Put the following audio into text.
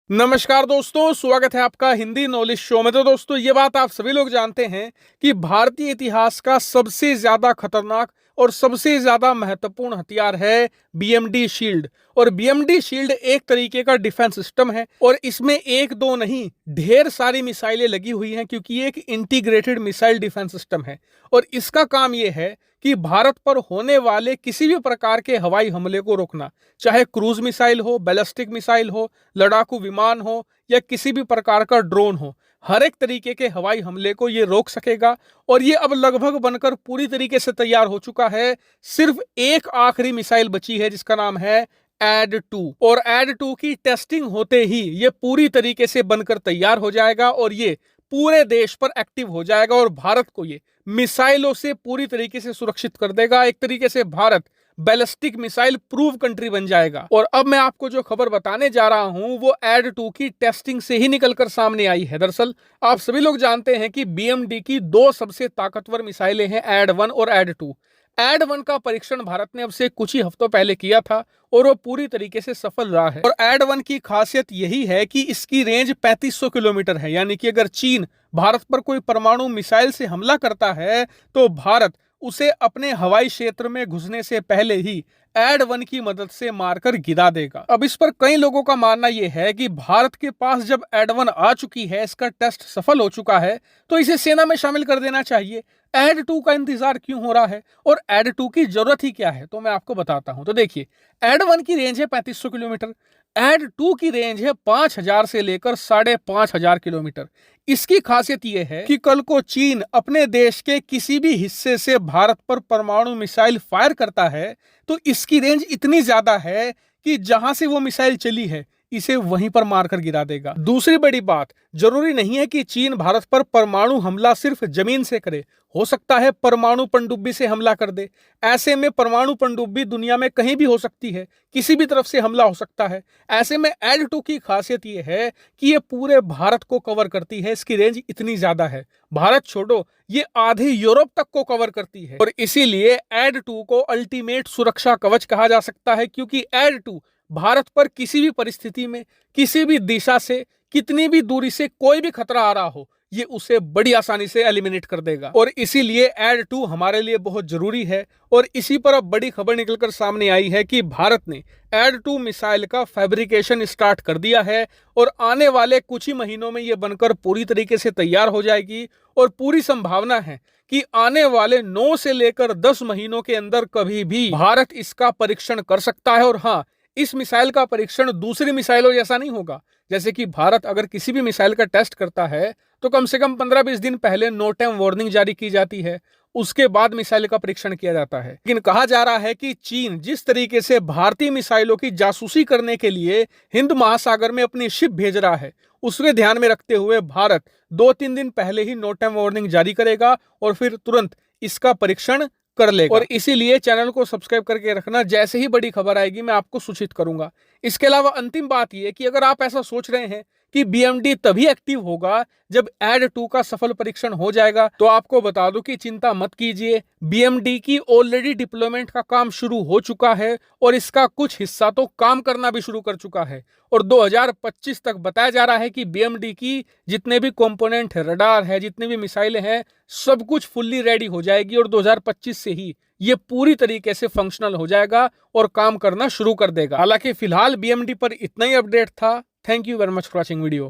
नमस्कार दोस्तों, स्वागत है आपका हिंदी नॉलेज शो में। तो दोस्तों, ये बात आप सभी लोग जानते हैं कि भारतीय इतिहास का सबसे ज्यादा खतरनाक और सबसे ज्यादा महत्वपूर्ण हथियार है बीएमडी शील्ड। और बीएमडी शील्ड एक तरीके का डिफेंस सिस्टम है और इसमें एक दो नहीं ढेर सारी मिसाइलें लगी हुई हैं, क्योंकि ये एक इंटीग्रेटेड मिसाइल डिफेंस सिस्टम है। और इसका काम ये है कि भारत पर होने वाले किसी भी प्रकार के हवाई हमले को रोकना, चाहे क्रूज मिसाइल हो, बैलिस्टिक मिसाइल हो, लड़ाकू विमान हो या किसी भी प्रकार का ड्रोन हो, हर एक तरीके के हवाई हमले को ये रोक सकेगा। और ये अब लगभग बनकर पूरी तरीके से तैयार हो चुका है। सिर्फ एक आखिरी मिसाइल बची है जिसका नाम है एड-2, और एड-2 की टेस्टिंग होते ही ये पूरी तरीके से बनकर तैयार हो जाएगा और ये पूरे देश पर एक्टिव हो जाएगा और भारत को ये मिसाइलों से पूरी तरीके से सुरक्षित कर देगा। एक तरीके से Bharat ballistic missile prove country बन जाएगा। और अब मैं आपको जो खबर बताने जा रहा हूं वो एड-2 की टेस्टिंग से ही निकलकर सामने आई है। दरअसल आप सभी लोग जानते हैं कि बीएमडी की दो सबसे ताकतवर मिसाइलें हैं, एड-1 और एड-2। एड-1 का परीक्षण भारत ने अब से कुछ ही हफ्तों पहले किया था और वो पूरी तरीके से सफल रहा है। और एड-1 की खासियत यही है कि इसकी रेंज 3500 किलोमीटर है, यानी कि अगर चीन भारत पर कोई परमाणु मिसाइल से हमला करता है तो भारत उसे अपने हवाई क्षेत्र में घुसने से पहले ही एड-1 की मदद से मारकर गिरा देगा। अब इस पर कई लोगों का मानना यह है कि भारत के पास जब एड-1 आ चुकी है, इसका टेस्ट सफल हो चुका है, तो इसे सेना में शामिल कर देना चाहिए। एड-2 का इंतजार क्यों हो रहा है और एड-2 की जरूरत ही क्या है, तो मैं आपको बताता हूं। तो देखिए, एड-1 की रेंज है 3500 किलोमीटर, एड-2 की रेंज है 5000 से लेकर 5500 किलोमीटर। इसकी खासियत यह है कि कल को चीन अपने देश के किसी भी हिस्से से भारत पर परमाणु मिसाइल फायर करता है तो इसकी रेंज इतनी ज्यादा है कि जहां से वो मिसाइल चली है इसे वहीं पर मारकर गिरा देगा। दूसरी बड़ी बात, जरूरी नहीं है कि चीन भारत पर परमाणु हमला सिर्फ जमीन से करे, हो सकता है परमाणु पनडुब्बी से हमला कर दे। ऐसे में परमाणु पनडुब्बी दुनिया में कहीं भी हो सकती है, किसी भी तरफ से हमला हो सकता है। ऐसे में एड-2 की खासियत यह है कि ये पूरे भारत को कवर करती है, इसकी रेंज इतनी ज्यादा है, भारत छोड़ो ये आधे यूरोप तक को कवर करती है। और इसीलिए एड-2 को अल्टीमेट सुरक्षा कवच कहा जा सकता है, क्योंकि एड-2 भारत पर किसी भी परिस्थिति में, किसी भी दिशा से, कितनी भी दूरी से कोई भी खतरा आ रहा हो, ये उसे बड़ी आसानी से एलिमिनेट कर देगा। और इसीलिए एड-2 हमारे लिए बहुत जरूरी है। और इसी पर अब बड़ी खबर निकलकर सामने आई है कि भारत ने एड-2 मिसाइल का फैब्रिकेशन स्टार्ट कर दिया है और आने वाले कुछ ही महीनों में ये बनकर पूरी तरीके से तैयार हो जाएगी। और पूरी संभावना है कि आने वाले 9 से लेकर 10 महीनों के अंदर कभी भी भारत इसका परीक्षण कर सकता है। और हाँ, इस मिसाइल का परीक्षण दूसरी मिसाइलों जैसा नहीं होगा। जैसे कि भारत अगर किसी भी मिसाइल का टेस्ट करता है तो कम से कम 15-20 दिन पहले नो टाइम वार्निंग जारी की जाती है, उसके बाद मिसाइल का परीक्षण किया जाता है। लेकिन कहा जा रहा है कि चीन जिस तरीके से भारतीय मिसाइलों की जासूसी करने के लिए हिंद महासागर में अपनी शिप भेज रहा है, उसे ध्यान में रखते हुए भारत 2-3 दिन पहले ही नो टाइम वार्निंग जारी करेगा और फिर तुरंत इसका परीक्षण कर लेगा। और इसीलिए चैनल को सब्सक्राइब करके रखना, जैसे ही बड़ी खबर आएगी मैं आपको सूचित करूंगा। इसके अलावा अंतिम बात यह कि अगर आप ऐसा सोच रहे हैं कि बीएमडी तभी एक्टिव होगा जब एड-2 का सफल परीक्षण हो जाएगा, तो आपको बता दूं कि चिंता मत कीजिए, बीएमडी की ऑलरेडी डिप्लॉयमेंट का काम शुरू हो चुका है और इसका कुछ हिस्सा तो काम करना भी शुरू कर चुका है। और 2025 तक बताया जा रहा है कि बीएमडी की जितने भी कंपोनेंट है, रडार है, जितने भी मिसाइलें हैं, सब कुछ फुल्ली रेडी हो जाएगी और 2025 से ही ये पूरी तरीके से फंक्शनल हो जाएगा और काम करना शुरू कर देगा। हालांकि फिलहाल बीएमडी पर इतना ही अपडेट था। Thank you very much for watching video.